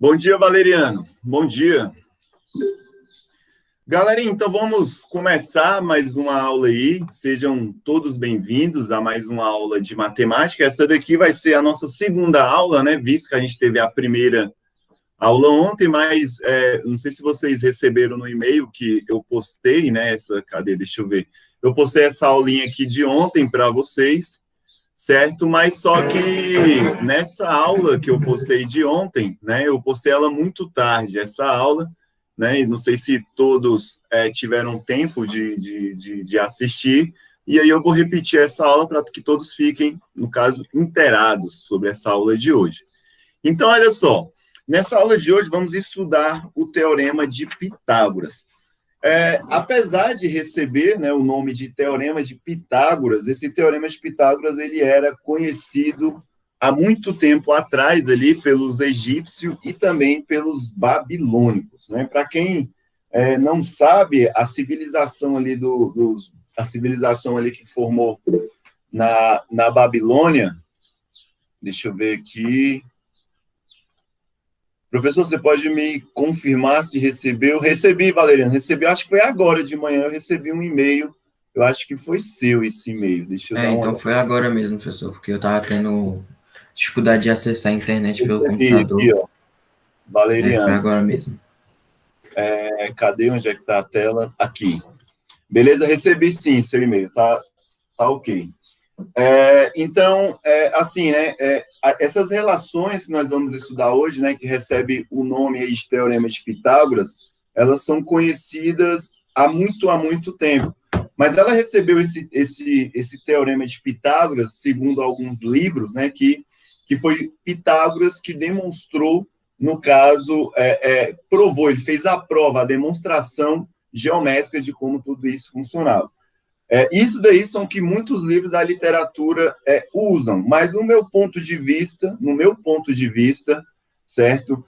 Bom dia, Valeriano. Bom dia. Galerinha, então vamos começar mais uma aula aí. Sejam todos bem-vindos a mais uma aula de matemática. Essa daqui vai ser a nossa segunda aula, né? Visto que a gente teve a primeira aula ontem, mas não sei se vocês receberam no e-mail que eu postei, né? Cadê? Deixa eu ver. Eu postei essa aulinha aqui de ontem para vocês, certo? Mas só que nessa aula que eu postei de ontem, né? Eu postei ela muito tarde, essa aula, né? E não sei se todos tiveram tempo de assistir, e aí eu vou repetir essa aula para que todos fiquem, no caso, inteirados sobre essa aula de hoje. Então, olha só, nessa aula de hoje vamos estudar o Teorema de Pitágoras. Apesar de receber, né, o nome de Teorema de Pitágoras, esse Teorema de Pitágoras ele era conhecido há muito tempo atrás ali pelos egípcios e também pelos babilônicos, né? Para quem não sabe, a civilização ali a civilização ali que formou na Babilônia, deixa eu ver aqui. Professor, você pode me confirmar se recebeu? Recebi, Valeriano, recebi, acho que foi agora de manhã, eu recebi um e-mail, eu acho que foi seu esse e-mail, deixa eu dar uma Então olhada. foi agora mesmo, professor, porque eu estava tendo dificuldade de acessar a internet pelo computador. Aqui, ó, Foi Valeriano, agora mesmo. cadê, onde é que está a tela? Aqui. Beleza, recebi sim seu e-mail, tá ok. Então, assim, né, essas relações que nós vamos estudar hoje, né, que recebe o nome aí de Teorema de Pitágoras, elas são conhecidas há muito tempo. Mas ela recebeu esse Teorema de Pitágoras, segundo alguns livros, né, que foi Pitágoras que demonstrou, no caso, provou, ele fez a prova, a demonstração geométrica de como tudo isso funcionava. Isso daí são que muitos livros da literatura usam, mas no meu ponto de vista, certo?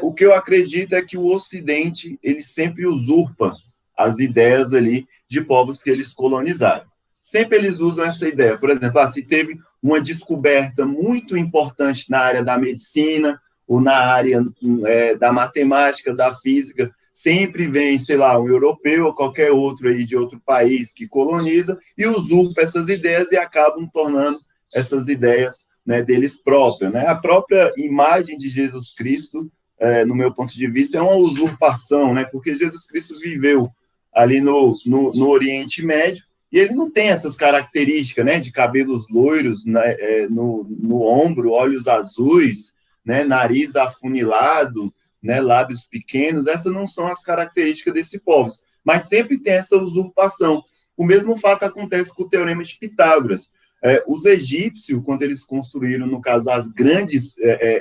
O que eu acredito é que o Ocidente ele sempre usurpa as ideias ali de povos que eles colonizaram. Sempre eles usam essa ideia. Por exemplo, se teve uma descoberta muito importante na área da medicina ou na área da matemática, da física, sempre vem, sei lá, um europeu ou qualquer outro aí de outro país que coloniza e usurpa essas ideias e acabam tornando essas ideias, né, deles próprios, né? A própria imagem de Jesus Cristo, no meu ponto de vista, é uma usurpação, né? Porque Jesus Cristo viveu ali no Oriente Médio e ele não tem essas características, né, de cabelos loiros, né, no ombro, olhos azuis, né, nariz afunilado, né, lábios pequenos, essas não são as características desse povo, mas sempre tem essa usurpação. O mesmo fato acontece com o Teorema de Pitágoras. Os egípcios, quando eles construíram, no caso,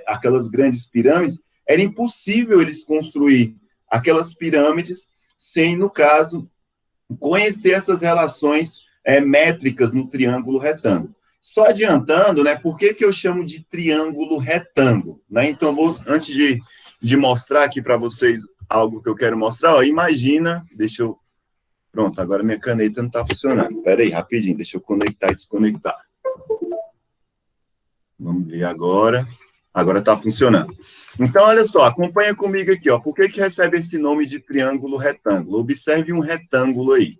aquelas grandes pirâmides, era impossível eles construir aquelas pirâmides sem, no caso, conhecer essas relações métricas no triângulo retângulo. Só adiantando, né, por que eu chamo de triângulo retângulo? Né? Então, antes de mostrar aqui para vocês algo que eu quero mostrar, ó, imagina, pronto, agora minha caneta não está funcionando. Espera aí, rapidinho, deixa eu conectar e desconectar. Vamos ver agora. Agora está funcionando. Então, olha só, acompanha comigo aqui, ó. Por que recebe esse nome de triângulo retângulo? Observe um retângulo aí.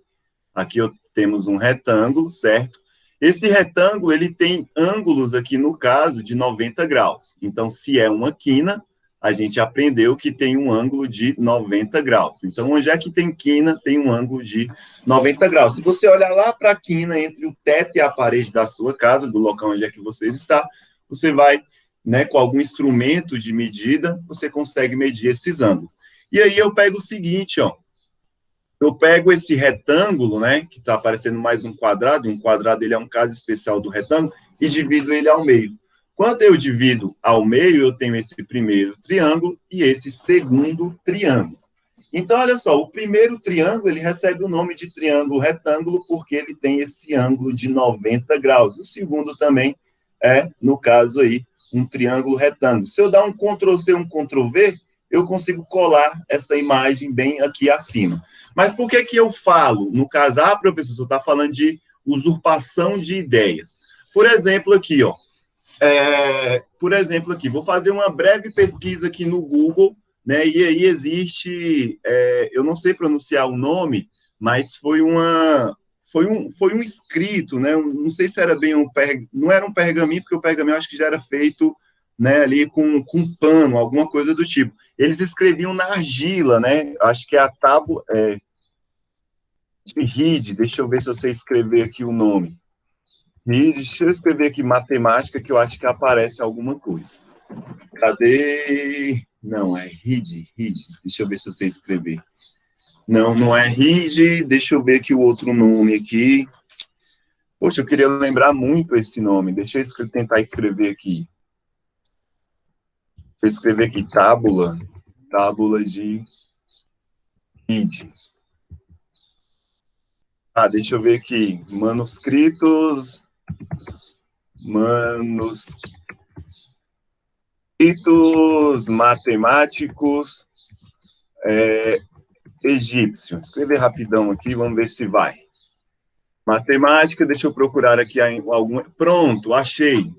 Aqui temos um retângulo, certo? Esse retângulo, ele tem ângulos aqui, no caso, de 90 graus. Então, se é uma quina, a gente aprendeu que tem um ângulo de 90 graus. Então, onde é que tem quina, tem um ângulo de 90 graus. Se você olhar lá para a quina, entre o teto e a parede da sua casa, do local onde é que você está, você vai, né, com algum instrumento de medida, você consegue medir esses ângulos. E aí eu pego o seguinte, ó. Eu pego esse retângulo, né, que está aparecendo mais um quadrado ele é um caso especial do retângulo, e divido ele ao meio. Quando eu divido ao meio, eu tenho esse primeiro triângulo e esse segundo triângulo. Então, olha só, o primeiro triângulo, ele recebe o nome de triângulo retângulo porque ele tem esse ângulo de 90 graus. O segundo também no caso aí, um triângulo retângulo. Se eu dar um Ctrl+C, um Ctrl+V, eu consigo colar essa imagem bem aqui acima. Mas por que eu falo? No caso, professor, você está falando de usurpação de ideias. Por exemplo, aqui, ó, Por exemplo, aqui, vou fazer uma breve pesquisa aqui no Google, né? E aí existe, eu não sei pronunciar o nome, mas foi um escrito, né? Não sei se era bem não era um pergaminho, porque o pergaminho acho que já era feito, né, ali com pano, alguma coisa do tipo. Eles escreviam na argila, né? Acho que é a tábua, RID, deixa eu ver se eu sei escrever aqui o nome. RID, deixa eu escrever aqui matemática, que eu acho que aparece alguma coisa. Cadê? Não, é RID. Deixa eu ver se eu sei escrever. Não, não é RID, deixa eu ver aqui o outro nome aqui. Poxa, eu queria lembrar muito esse nome. Deixa eu tentar escrever aqui. Deixa eu escrever aqui, tábula de RID. Deixa eu ver aqui, manuscritos matemáticos egípcios. Escrever rapidão aqui, vamos ver se vai. Matemática, deixa eu procurar aqui alguma. Pronto, achei.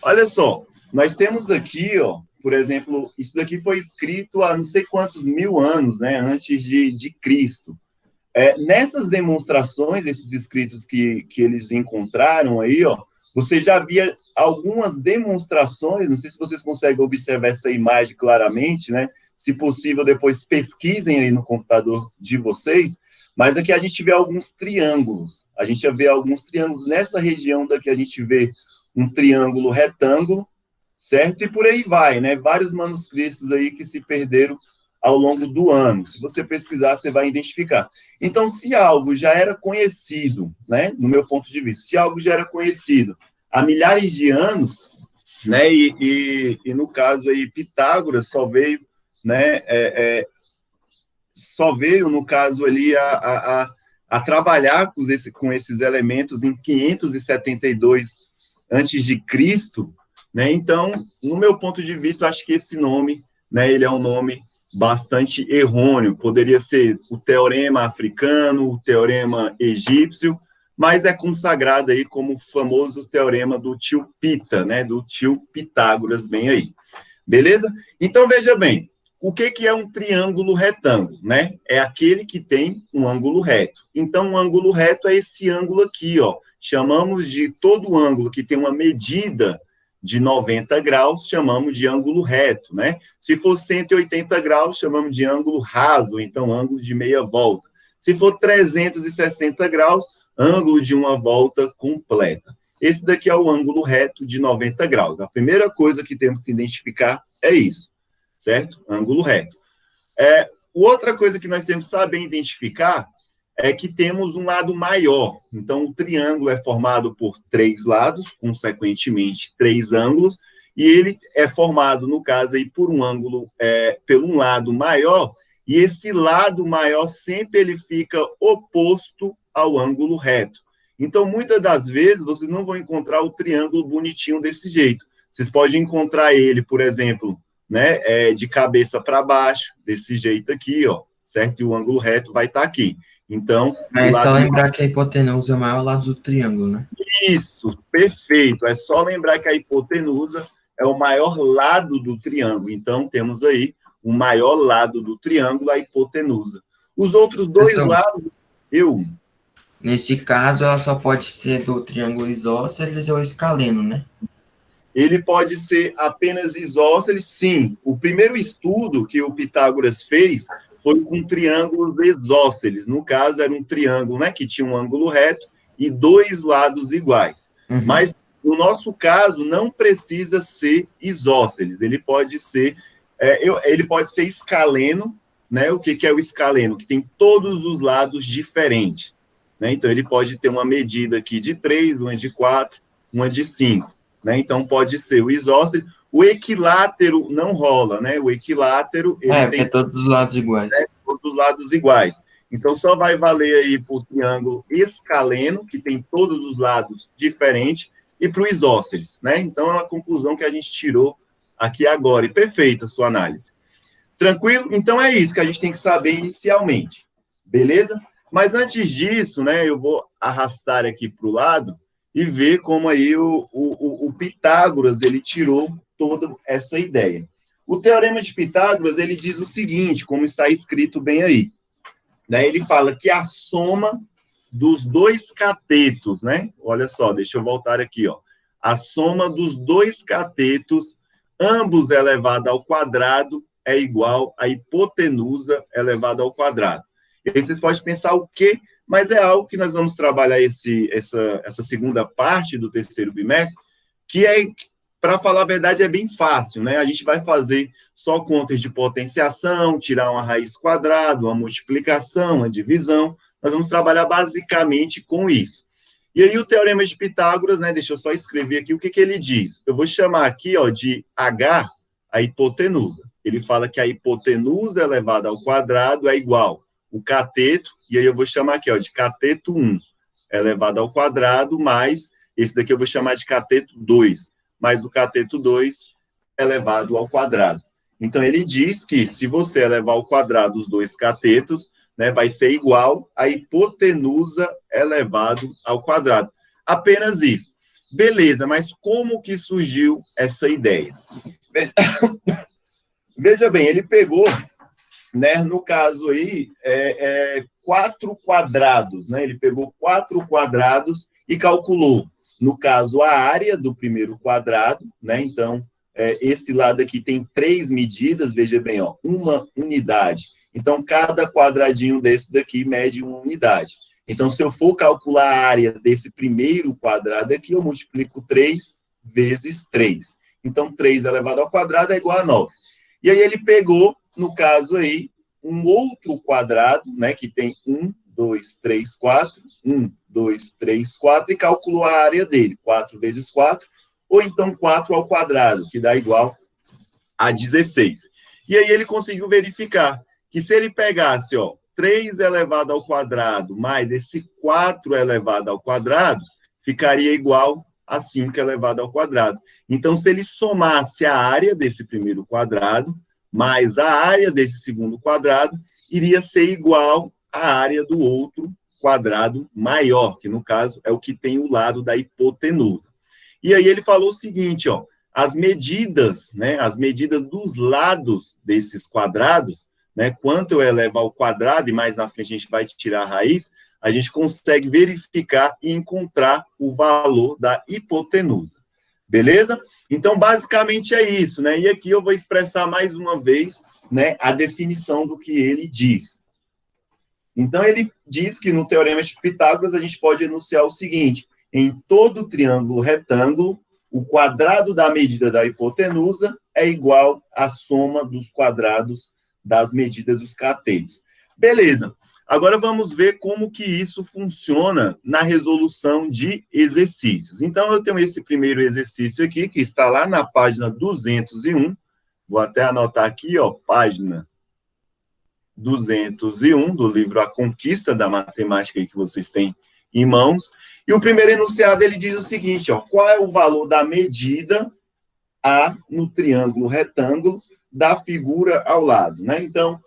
Olha só, nós temos aqui, ó, por exemplo, isso daqui foi escrito há não sei quantos mil anos, né, antes de Cristo. Nessas demonstrações, desses escritos que eles encontraram aí, ó, você já via algumas demonstrações, não sei se vocês conseguem observar essa imagem claramente, né? Se possível, depois pesquisem aí no computador de vocês, mas aqui a gente vê alguns triângulos. A gente já vê alguns triângulos nessa região daqui, a gente vê um triângulo retângulo, certo? E por aí vai, né? Vários manuscritos aí que se perderam ao longo do ano. Se você pesquisar, você vai identificar. Então, se algo já era conhecido, né, no meu ponto de vista, se algo já era conhecido há milhares de anos, né, e no caso aí, Pitágoras só veio, né, só veio, no caso ali, a trabalhar com esses elementos em 572 antes de Cristo, né, então, no meu ponto de vista, eu acho que esse nome, né, ele é um nome bastante errôneo, poderia ser o teorema africano, o teorema egípcio, mas é consagrado aí como o famoso teorema do tio Pita, né, do tio Pitágoras, bem aí. Beleza? Então, veja bem, o que é um triângulo retângulo, né? É aquele que tem um ângulo reto. Então, um ângulo reto é esse ângulo aqui, ó. Chamamos de todo ângulo que tem uma medida de 90 graus, chamamos de ângulo reto, né? Se for 180 graus, chamamos de ângulo raso, então ângulo de meia volta. Se for 360 graus, ângulo de uma volta completa. Esse daqui é o ângulo reto de 90 graus. A primeira coisa que temos que identificar é isso, certo? Ângulo reto. Outra coisa que nós temos que saber identificar é que temos um lado maior. Então, o triângulo é formado por 3 lados, consequentemente, 3 ângulos, e ele é formado, no caso, aí, por um ângulo, pelo um lado maior, e esse lado maior sempre ele fica oposto ao ângulo reto. Então, muitas das vezes, vocês não vão encontrar o triângulo bonitinho desse jeito. Vocês podem encontrar ele, por exemplo, né, de cabeça para baixo, desse jeito aqui, ó, certo? E o ângulo reto vai estar aqui. Então, é só lembrar que a hipotenusa é o maior lado do triângulo, né? Isso, perfeito. É só lembrar que a hipotenusa é o maior lado do triângulo. Então, temos aí o maior lado do triângulo, a hipotenusa. Os outros dois lados, Nesse caso, ela só pode ser do triângulo isósceles ou escaleno, né? Ele pode ser apenas isósceles, sim. O primeiro estudo que o Pitágoras fez foi com triângulos isósceles. No caso, era um triângulo, né, que tinha um ângulo reto e 2 lados iguais. Uhum. Mas, no nosso caso, não precisa ser isósceles. Ele pode ser escaleno, né? O que é o escaleno? Que tem todos os lados diferentes. Né? Então, ele pode ter uma medida aqui de 3, uma de 4, uma de 5. Né? Então, pode ser o isósceles. O equilátero não rola, né? O equilátero... ele tem todos os lados iguais. Né? Todos os lados iguais. Então, só vai valer aí para o triângulo escaleno, que tem todos os lados diferentes, e para o isósceles, né? Então, é uma conclusão que a gente tirou aqui agora. E perfeita a sua análise. Tranquilo? Então, é isso que a gente tem que saber inicialmente. Beleza? Mas antes disso, né, eu vou arrastar aqui para o lado, e ver como aí o Pitágoras, ele tirou toda essa ideia. O Teorema de Pitágoras, ele diz o seguinte, como está escrito bem aí, né? Ele fala que a soma dos dois catetos, né? Olha só, deixa eu voltar aqui, ó. A soma dos dois catetos, ambos elevado ao quadrado, é igual à hipotenusa elevada ao quadrado. E aí vocês podem pensar o quê? Mas é algo que nós vamos trabalhar essa segunda parte do terceiro bimestre, que é, para falar a verdade, é bem fácil, né? A gente vai fazer só contas de potenciação, tirar uma raiz quadrada, uma multiplicação, uma divisão. Nós vamos trabalhar basicamente com isso. E aí o Teorema de Pitágoras, né? Deixa eu só escrever aqui o que ele diz. Eu vou chamar aqui, ó, de H a hipotenusa. Ele fala que a hipotenusa elevada ao quadrado é igual o cateto, e aí eu vou chamar aqui, ó, de cateto 1 elevado ao quadrado, mais, esse daqui eu vou chamar de cateto 2, mais o cateto 2 elevado ao quadrado. Então, ele diz que se você elevar ao quadrado os dois catetos, né, vai ser igual a hipotenusa elevado ao quadrado. Apenas isso. Beleza, mas como que surgiu essa ideia? Veja bem, ele pegou, né, no caso aí, 4 quadrados, né? Ele pegou 4 quadrados e calculou, no caso, a área do primeiro quadrado, né? Então, esse lado aqui tem 3 medidas, veja bem, ó, uma unidade. Então, cada quadradinho desse daqui mede uma unidade. Então, se eu for calcular a área desse primeiro quadrado aqui, eu multiplico 3 vezes 3. Então, 3 elevado ao quadrado é igual a 9. E aí ele pegou, no caso aí, um outro quadrado, né, que tem 1, 2, 3, 4, 1, 2, 3, 4, e calculou a área dele, 4 vezes 4, ou então 4 ao quadrado, que dá igual a 16. E aí ele conseguiu verificar que se ele pegasse, ó, 3 elevado ao quadrado mais esse 4 elevado ao quadrado, ficaria igual a 5 elevado ao quadrado. Então, se ele somasse a área desse primeiro quadrado, mais a área desse segundo quadrado, iria ser igual à área do outro quadrado maior, que no caso é o que tem o lado da hipotenusa. E aí ele falou o seguinte, ó, as medidas, né, as medidas dos lados desses quadrados, né, quanto eu elevo ao quadrado, e mais na frente a gente vai tirar a raiz, a gente consegue verificar e encontrar o valor da hipotenusa. Beleza? Então, basicamente é isso, né? E aqui eu vou expressar mais uma vez, né, a definição do que ele diz. Então, ele diz que no Teorema de Pitágoras a gente pode enunciar o seguinte: em todo triângulo retângulo, o quadrado da medida da hipotenusa é igual à soma dos quadrados das medidas dos catetos. Beleza. Agora vamos ver como que isso funciona na resolução de exercícios. Então, eu tenho esse primeiro exercício aqui, que está lá na página 201. Vou até anotar aqui, ó, página 201 do livro A Conquista da Matemática que vocês têm em mãos. E o primeiro enunciado, ele diz o seguinte, ó, qual é o valor da medida A no triângulo retângulo da figura ao lado, né? Então,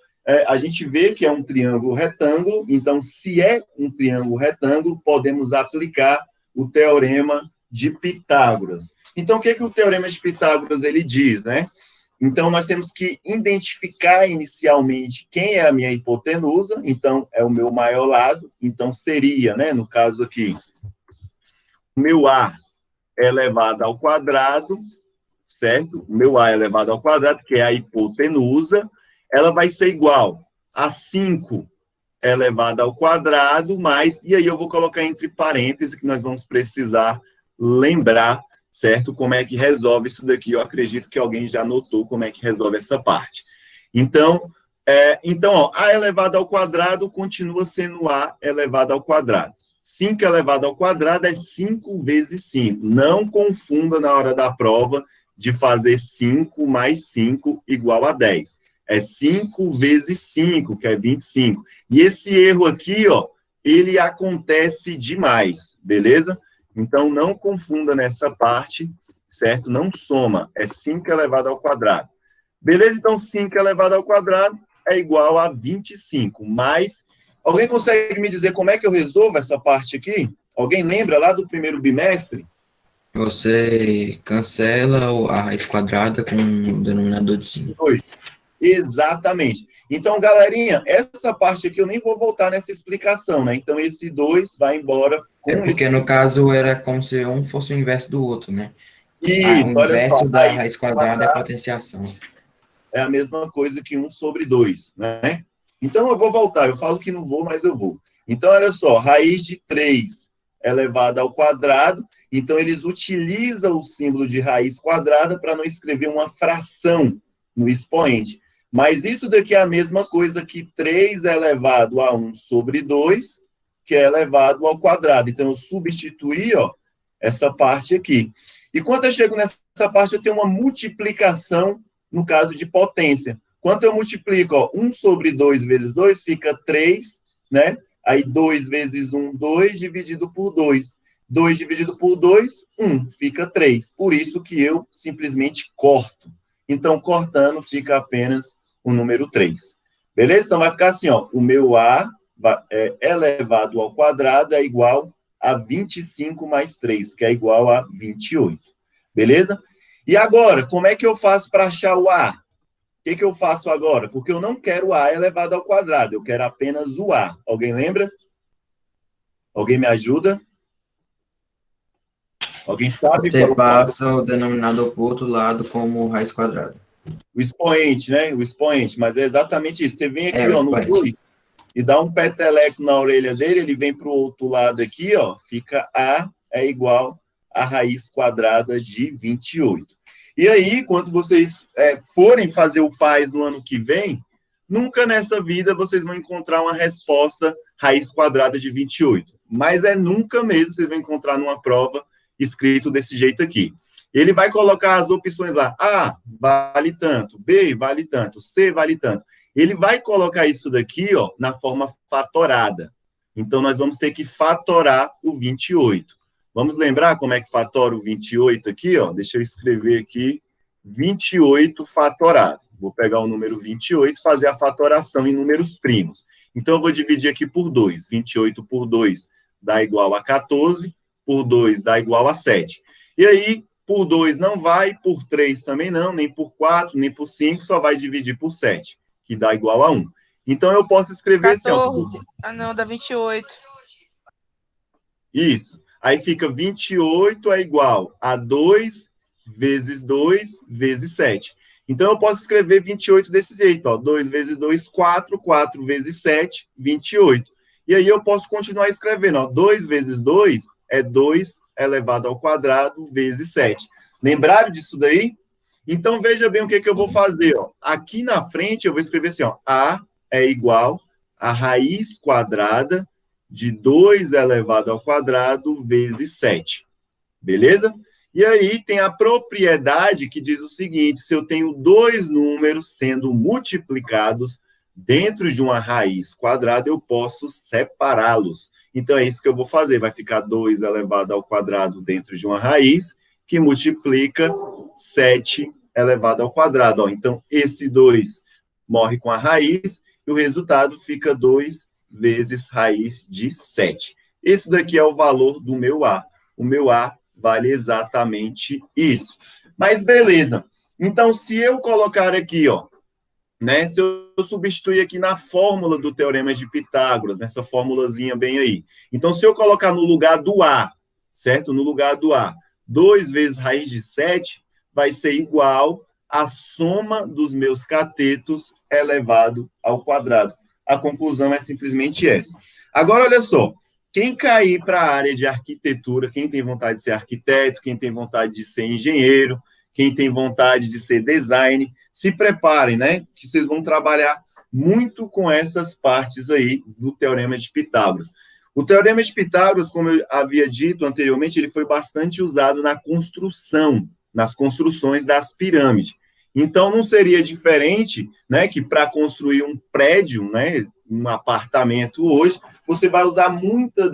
a gente vê que é um triângulo retângulo, então, se é um triângulo retângulo, podemos aplicar o teorema de Pitágoras. Então, o que o teorema de Pitágoras ele diz, né? Então, nós temos que identificar inicialmente quem é a minha hipotenusa, então, é o meu maior lado, então, seria, né, no caso aqui, o meu A elevado ao quadrado, certo? O meu A elevado ao quadrado, que é a hipotenusa, ela vai ser igual a 5 elevado ao quadrado, mais, e aí eu vou colocar entre parênteses, que nós vamos precisar lembrar, certo? Como é que resolve isso daqui. Eu acredito que alguém já notou como é que resolve essa parte. Então, ó, A elevado ao quadrado continua sendo A elevado ao quadrado. 5 elevado ao quadrado é 5 vezes 5. Não confunda na hora da prova de fazer 5 mais 5 igual a 10. É 5 vezes 5, que é 25. E esse erro aqui, ó, ele acontece demais, beleza? Então, não confunda nessa parte, certo? Não soma, é 5 elevado ao quadrado. Beleza? Então, 5 elevado ao quadrado é igual a 25. Mas, alguém consegue me dizer como é que eu resolvo essa parte aqui? Alguém lembra lá do primeiro bimestre? Você cancela a raiz quadrada com um denominador de 5. 2. Exatamente. Então, galerinha, essa parte aqui eu nem vou voltar nessa explicação, né? Então, esse 2 vai embora É com porque, esse... no caso, era como se um fosse o inverso do outro, né? O Isso, olha só, inverso da raiz quadrada é a potenciação. é a mesma coisa que 1 sobre 2, né? Então, eu vou voltar. Eu falo que não vou, mas eu vou. Então, olha só, raiz de 3 elevado ao quadrado. Então, eles utilizam o símbolo de raiz quadrada para não escrever uma fração no expoente. Mas isso daqui é a mesma coisa que 3 elevado a 1 sobre 2, que é elevado ao quadrado. Então, eu substituí, ó, essa parte aqui. E quando eu chego nessa parte, eu tenho uma multiplicação no caso de potência. Quanto eu multiplico? Ó, 1 sobre 2 vezes 2 fica 3, né? Aí 2 vezes 1, 2, dividido por 2. 2 dividido por 2, 1, fica 3. Por isso que eu simplesmente corto. Então, cortando, fica apenas o número 3. Beleza? Então, vai ficar assim, ó. O meu A elevado ao quadrado é igual a 25 mais 3, que é igual a 28. Beleza? E agora, como é que eu faço para achar o A? O que eu faço agora? Porque eu não quero o A elevado ao quadrado, eu quero apenas o A. Alguém lembra? Alguém me ajuda? Alguém sabe Você qual eu faço? passa o denominador para o outro lado como raiz quadrada. O expoente, né? O expoente, mas é exatamente isso. Você vem É, aqui, o ó, no expoente. 2 e dá um peteleco na orelha dele, ele vem para o outro lado aqui, ó, fica A é igual a raiz quadrada de 28. E aí, quando vocês forem fazer o PAS no ano que vem, nunca nessa vida vocês vão encontrar uma resposta raiz quadrada de 28. Mas é nunca mesmo vocês vão encontrar numa prova escrito desse jeito aqui. Ele vai colocar as opções lá. A vale tanto, B vale tanto, C vale tanto. Ele vai colocar isso daqui, ó, na forma fatorada. Então, nós vamos ter que fatorar o 28. Vamos lembrar como é que fatora o 28 aqui, ó? Deixa eu escrever aqui, 28 fatorado. Vou pegar o número 28 e fazer a fatoração em números primos. Então, eu vou dividir aqui por 2. 28 por 2 dá igual a 14, por 2 dá igual a 7. E aí, por 2 não vai, por 3 também não, nem por 4, nem por 5, só vai dividir por 7, que dá igual a 1. Então, eu posso escrever 14. assim, ó. Ah, não, dá 28. Isso. Aí fica 28 é igual a 2 vezes 2 vezes 7. Então, eu posso escrever 28 desse jeito, ó. 2 vezes 2, 4. 4 vezes 7, 28. E aí eu posso continuar escrevendo, ó. 2 vezes 2 é 2 elevado ao quadrado vezes 7. Lembraram disso daí? Então, veja bem o que eu vou fazer, ó. Aqui na frente, eu vou escrever assim, ó. A é igual a raiz quadrada de 2 elevado ao quadrado vezes 7. Beleza? E aí tem a propriedade que diz o seguinte: se eu tenho dois números sendo multiplicados dentro de uma raiz quadrada, eu posso separá-los. Então, é isso que eu vou fazer. Vai ficar 2 elevado ao quadrado dentro de uma raiz, que multiplica 7 elevado ao quadrado. Ó, então, esse 2 morre com a raiz, e o resultado fica 2 vezes raiz de 7. Esse daqui é o valor do meu A. O meu A vale exatamente isso. Mas beleza. Então, se eu colocar aqui, ó, né, se eu substituir aqui na fórmula do Teorema de Pitágoras, nessa formulazinha bem aí. Então, se eu colocar no lugar do A, certo? No lugar do A, 2 vezes raiz de 7 vai ser igual à soma dos meus catetos elevado ao quadrado. A conclusão é simplesmente essa. Agora, olha só. Quem cair para a área de arquitetura, quem tem vontade de ser arquiteto, quem tem vontade de ser engenheiro, quem tem vontade de ser design, se preparem, né? Que vocês vão trabalhar muito com essas partes aí do Teorema de Pitágoras. O Teorema de Pitágoras, como eu havia dito anteriormente, ele foi bastante usado na construção, nas construções das pirâmides. Então, não seria diferente, né, que para construir um prédio, né, um apartamento hoje, você vai usar muitas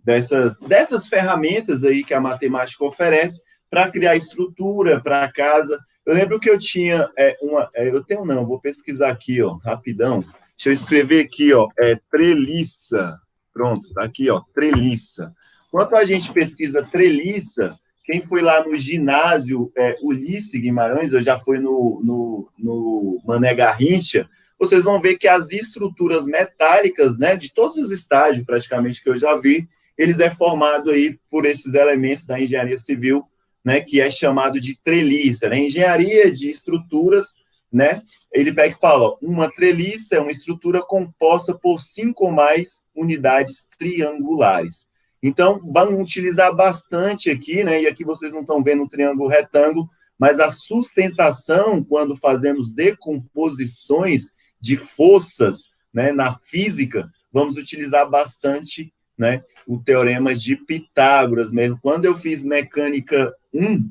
dessas ferramentas aí que a matemática oferece para criar estrutura para a casa. Eu lembro que eu tinha eu vou pesquisar aqui, ó, rapidão. Deixa eu escrever aqui, ó, treliça. Pronto, tá aqui, ó, treliça. Quando a gente pesquisa treliça, quem foi lá no ginásio Ulisses Guimarães, eu já fui no Mané Garrincha, vocês vão ver que as estruturas metálicas, né, de todos os estágios, praticamente, que eu já vi, eles é formado aí por esses elementos da engenharia civil, né, que é chamado de treliça, né, engenharia de estruturas, né, ele pega e fala, ó, uma treliça é uma estrutura composta por 5 ou mais unidades triangulares. Então, vamos utilizar bastante aqui, né, e aqui vocês não estão vendo o triângulo retângulo, mas a sustentação, quando fazemos decomposições de forças, né, na física, vamos utilizar bastante, né, o teorema de Pitágoras mesmo. Quando eu fiz mecânica 1,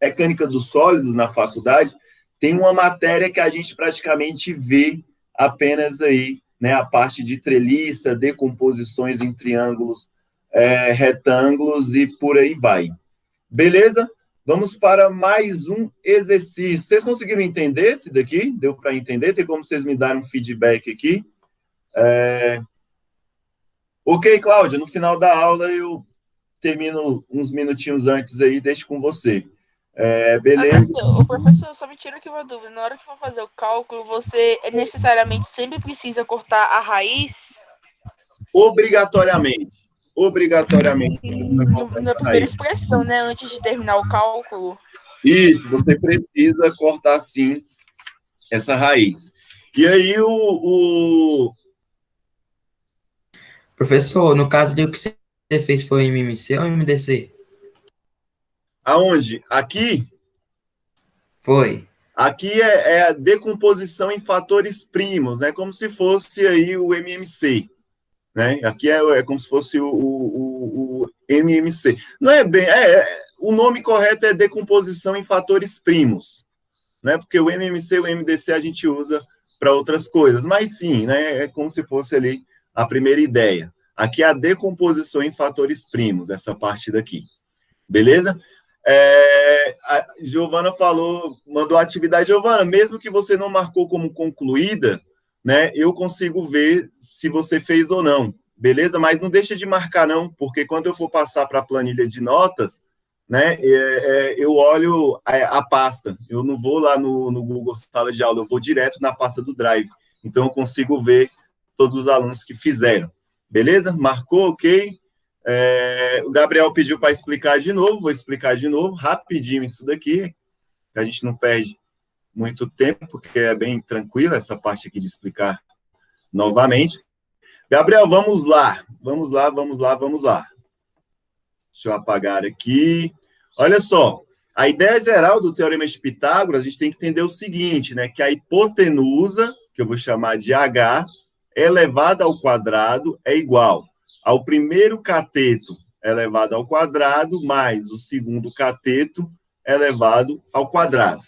mecânica dos sólidos na faculdade, tem uma matéria que a gente praticamente vê apenas aí, né, a parte de treliça, decomposições em triângulos, retângulos e por aí vai. Beleza? Vamos para mais um exercício. Vocês conseguiram entender esse daqui? Deu para entender? Tem como vocês me darem um feedback aqui? Ok, Cláudia, no final da aula eu termino uns minutinhos antes aí, deixo com você. Beleza? O professor, só me tira aqui uma dúvida. Na hora que for fazer o cálculo, você necessariamente sempre precisa cortar a raiz? Obrigatoriamente. Obrigatoriamente. Na primeira expressão, né? Antes de terminar o cálculo. Isso, você precisa cortar, sim, essa raiz. E aí, Professor, no caso de o que você fez foi MMC ou MDC? Aonde? Aqui? Foi. Aqui é a decomposição em fatores primos, né? Como se fosse aí o MMC, né? Aqui é como se fosse o MMC. Não é bem... o nome correto é decomposição em fatores primos, né? Porque o MMC e o MDC a gente usa para outras coisas, mas sim, né? É como se fosse ali a primeira ideia. Aqui é a decomposição em fatores primos, essa parte daqui. Beleza? A Giovana mandou a atividade. Giovana, mesmo que você não marcou como concluída, né, eu consigo ver se você fez ou não, beleza? Mas não deixa de marcar, não, porque quando eu for passar para a planilha de notas, né, eu olho a pasta. Eu não vou lá no Google Sala de Aula, eu vou direto na pasta do Drive. Então, eu consigo ver todos os alunos que fizeram. Beleza? Marcou, ok? O Gabriel pediu para explicar de novo, vou explicar de novo, rapidinho isso daqui, que a gente não perde muito tempo, porque é bem tranquila essa parte aqui de explicar novamente. Gabriel, vamos lá. Deixa eu apagar aqui. Olha só, a ideia geral do Teorema de Pitágoras, a gente tem que entender o seguinte, né, que a hipotenusa, que eu vou chamar de H, elevada ao quadrado é igual ao primeiro cateto elevado ao quadrado, mais o segundo cateto elevado ao quadrado.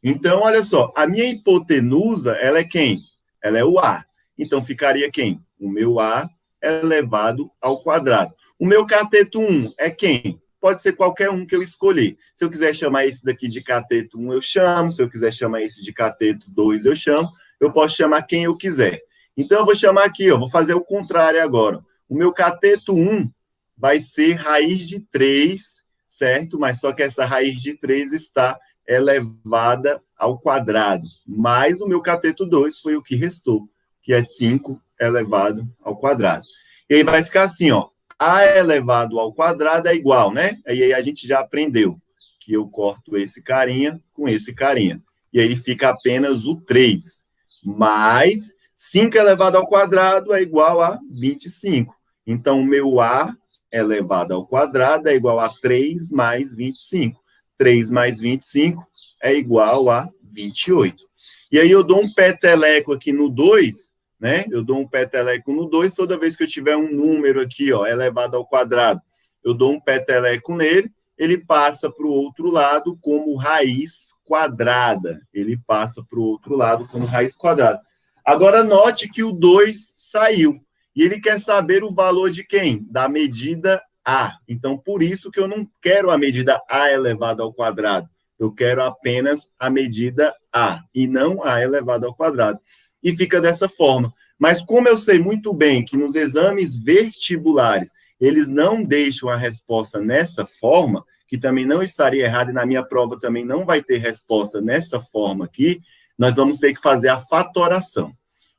Então, olha só, a minha hipotenusa, ela é quem? Ela é o A. Então, ficaria quem? O meu A elevado ao quadrado. O meu cateto 1 é quem? Pode ser qualquer um que eu escolher. Se eu quiser chamar esse daqui de cateto 1, eu chamo. Se eu quiser chamar esse de cateto 2, eu chamo. Eu posso chamar quem eu quiser. Então, eu vou chamar aqui, vou fazer o contrário agora. O meu cateto 1 vai ser raiz de 3, certo? Mas só que essa raiz de 3 está elevada ao quadrado. Mais o meu cateto 2 foi o que restou, que é 5 elevado ao quadrado. E aí vai ficar assim, ó. A elevado ao quadrado é igual, né? E aí a gente já aprendeu que eu corto esse carinha com esse carinha. E aí fica apenas o 3. Mais 5 elevado ao quadrado é igual a 25. Então, o meu A elevado ao quadrado é igual a 3 mais 25. 3 mais 25 é igual a 28. E aí eu dou um peteleco aqui no 2, né? Eu dou um peteleco no 2, toda vez que eu tiver um número aqui, ó, elevado ao quadrado, eu dou um peteleco nele, ele passa para o outro lado como raiz quadrada. Ele passa para o outro lado como raiz quadrada. Agora, note que o 2 saiu. E ele quer saber o valor de quem? Da medida A. Então, por isso que eu não quero a medida A elevado ao quadrado. Eu quero apenas a medida A, e não A elevado ao quadrado. e fica dessa forma. Mas como eu sei muito bem que nos exames vestibulares eles não deixam a resposta nessa forma, que também não estaria errado, e na minha prova também não vai ter resposta nessa forma aqui, nós vamos ter que fazer a fatoração.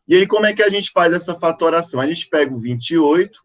E aí, como é que a gente faz essa fatoração? A gente pega o 28,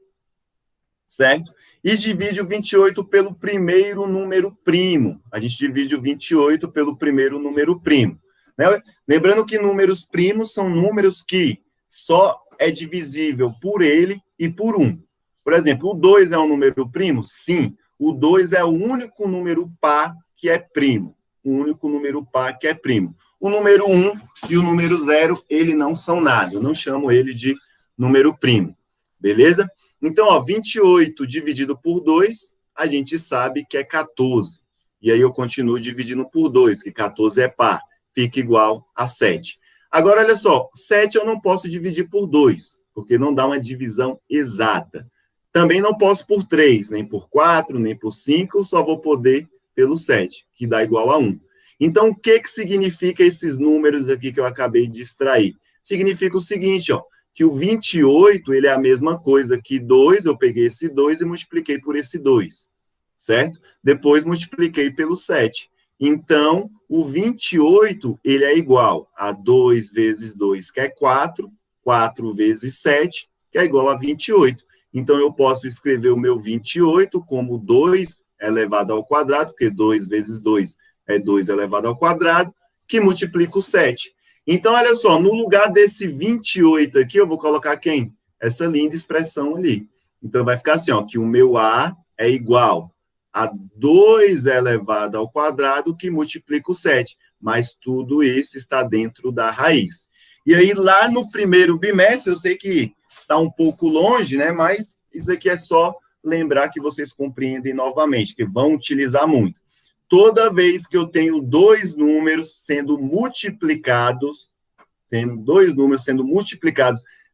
certo? E divide o 28 pelo primeiro número primo. A gente divide o 28 pelo primeiro número primo. Né? Lembrando que números primos são números que só é divisível por ele e por 1. Por exemplo, o 2 é um número primo? Sim. O 2 é o único número par que é primo. O único número par que é primo. O número 1 e o número 0, ele não são nada. Eu não chamo ele de número primo. Beleza? Então, ó, 28 dividido por 2, a gente sabe que é 14. E aí eu continuo dividindo por 2, que 14 é par. Fica igual a 7. Agora, olha só, 7 eu não posso dividir por 2, porque não dá uma divisão exata. Também não posso por 3, nem por 4, nem por 5, só vou poder pelo 7, que dá igual a 1. Então, o que significa esses números aqui que eu acabei de extrair? Significa o seguinte, ó, que o 28, ele é a mesma coisa que 2, eu peguei esse 2 e multipliquei por esse 2, certo? Depois multipliquei pelo 7. Então, o 28, ele é igual a 2 vezes 2, que é 4, 4 vezes 7, que é igual a 28. Então, eu posso escrever o meu 28 como 2 elevado ao quadrado, porque 2 vezes 2 é 2 elevado ao quadrado, que multiplica o 7. Então, olha só, no lugar desse 28 aqui, eu vou colocar quem? Essa linda expressão ali. Então, vai ficar assim, ó, que o meu A é igual a 2 elevado ao quadrado, que multiplica o 7. Mas tudo isso está dentro da raiz. E aí, lá no primeiro bimestre, eu sei que está um pouco longe, né? Mas isso aqui é só lembrar que vocês compreendem novamente, que vão utilizar muito. Toda vez que eu tenho dois números sendo multiplicados,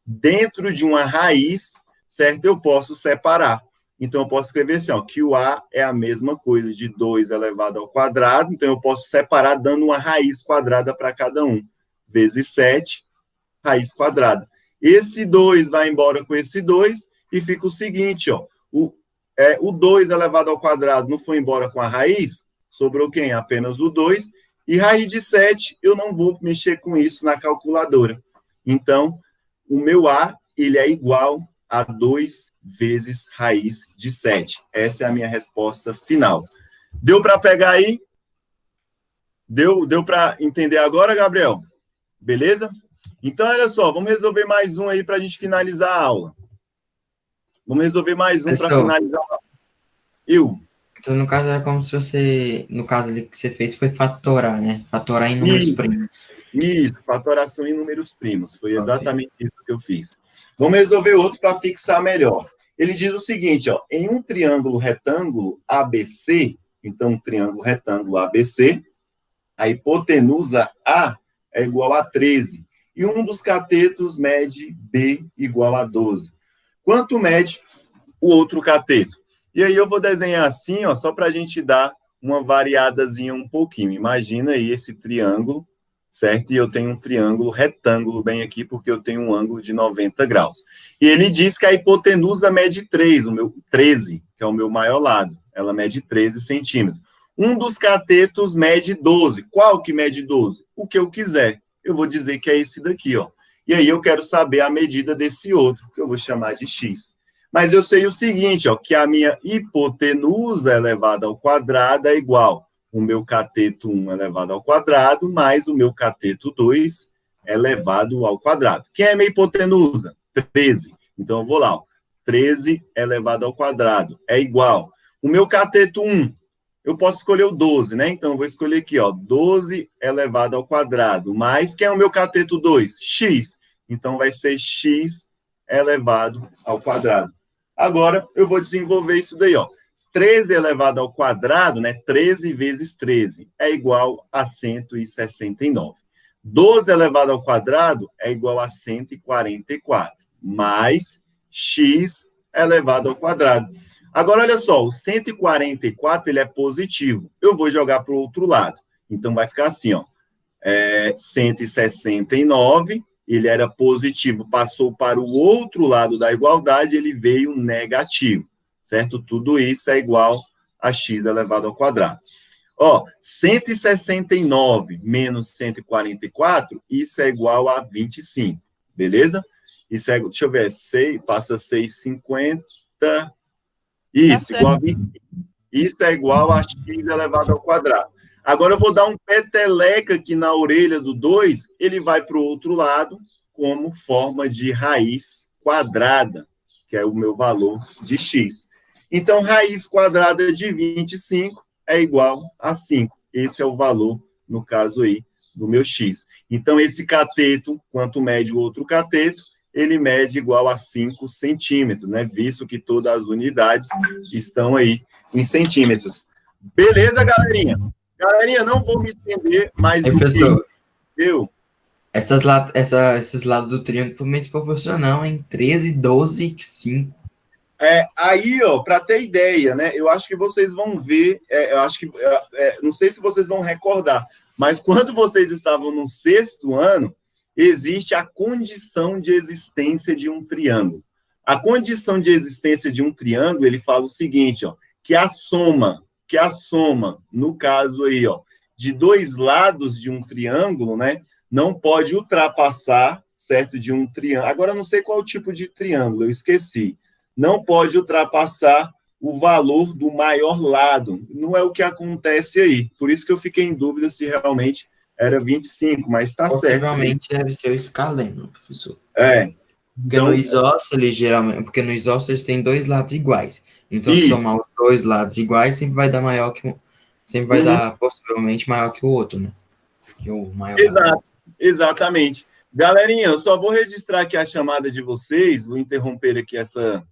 dentro de uma raiz, certo? Eu posso separar. Então, eu posso escrever assim, ó, que o A é a mesma coisa de 2 elevado ao quadrado, então eu posso separar dando uma raiz quadrada para cada um. Vezes 7, raiz quadrada. Esse 2 vai embora com esse 2 e fica o seguinte, ó, o 2 elevado ao quadrado não foi embora com a raiz, sobrou quem? Apenas o 2, e raiz de 7, eu não vou mexer com isso na calculadora. Então, o meu A, ele é igual a 2 vezes raiz de 7. Essa é a minha resposta final. Deu para pegar aí? Deu para entender agora, Gabriel? Beleza? Então, olha só, vamos resolver mais um aí para a gente finalizar a aula. Vamos resolver mais um para finalizar a aula. Então, no caso, era como se você, no caso ali que você fez, foi fatorar, né? Fatorar em números primos. Isso, fatoração em números primos. Foi exatamente isso que eu fiz. Vamos resolver outro para fixar melhor. Ele diz o seguinte, ó, em um triângulo retângulo ABC, então um triângulo retângulo ABC, a hipotenusa A é igual a 13, e um dos catetos mede B igual a 12. Quanto mede o outro cateto? E aí eu vou desenhar assim, ó, só para a gente dar uma variadazinha um pouquinho. Imagina aí esse triângulo, certo? E eu tenho um triângulo retângulo bem aqui, porque eu tenho um ângulo de 90 graus. E ele diz que a hipotenusa mede 13, que é o meu maior lado. Ela mede 13 centímetros. Um dos catetos mede 12. Qual que mede 12? O que eu quiser. Eu vou dizer que é esse daqui, ó. E aí eu quero saber a medida desse outro, que eu vou chamar de x. Mas eu sei o seguinte, ó, que a minha hipotenusa elevada ao quadrado é igual o meu cateto 1 elevado ao quadrado mais o meu cateto 2 elevado ao quadrado. Quem é minha hipotenusa? 13. Então, eu vou lá, ó. 13 elevado ao quadrado é igual. O meu cateto 1, eu posso escolher o 12, né? Então, eu vou escolher aqui, ó, 12 elevado ao quadrado, mais quem é o meu cateto 2? X. Então, vai ser x elevado ao quadrado. Agora, eu vou desenvolver isso daí, ó. 13 elevado ao quadrado, né? 13 vezes 13 é igual a 169. 12 elevado ao quadrado é igual a 144, mais x elevado ao quadrado. Agora, olha só, o 144, ele é positivo. Eu vou jogar para o outro lado. Então, vai ficar assim, ó. 169 ele era positivo, passou para o outro lado da igualdade, ele veio negativo, certo? Tudo isso é igual a x elevado ao quadrado. Ó, 169 menos 144, isso é igual a 25, beleza? Isso é, deixa eu ver, 6, passa 6,50, isso, igual a 25. Isso é igual a x elevado ao quadrado. Agora eu vou dar um peteleca aqui na orelha do 2, ele vai para o outro lado como forma de raiz quadrada, que é o meu valor de x. Então, raiz quadrada de 25 é igual a 5. Esse é o valor, no caso aí, do meu x. Então, esse cateto, quanto mede o outro cateto, ele mede igual a 5 centímetros, né? Visto que todas as unidades estão aí em centímetros. Beleza, galerinha? Galerinha, não vou me estender mais Aí, do professor, que eu. esses lados do triângulo foram meio desproporcional, hein? 13, 12 e 5. Aí, ó, para ter ideia, né? Eu acho que vocês vão ver, eu acho que, não sei se vocês vão recordar, mas quando vocês estavam no 6º ano, existe a condição de existência de um triângulo. A condição de existência de um triângulo, ele fala o seguinte, ó, que a soma, no caso aí, ó, de dois lados de um triângulo, né, não pode ultrapassar, certo, de um triângulo. Agora, eu não sei qual tipo de triângulo, eu esqueci. Não pode ultrapassar o valor do maior lado. Não é o que acontece aí. Por isso que eu fiquei em dúvida se realmente era 25, mas está certo. Possivelmente deve ser o escaleno, professor. É. Porque Então, no isósceles, geralmente, porque no isósceles tem dois lados iguais. Então, se isso. somar os dois lados iguais, sempre vai dar maior que um, sempre vai dar possivelmente maior que o outro, né? Que o maior Exato, exatamente. Galerinha, eu só vou registrar aqui a chamada de vocês, vou interromper aqui essa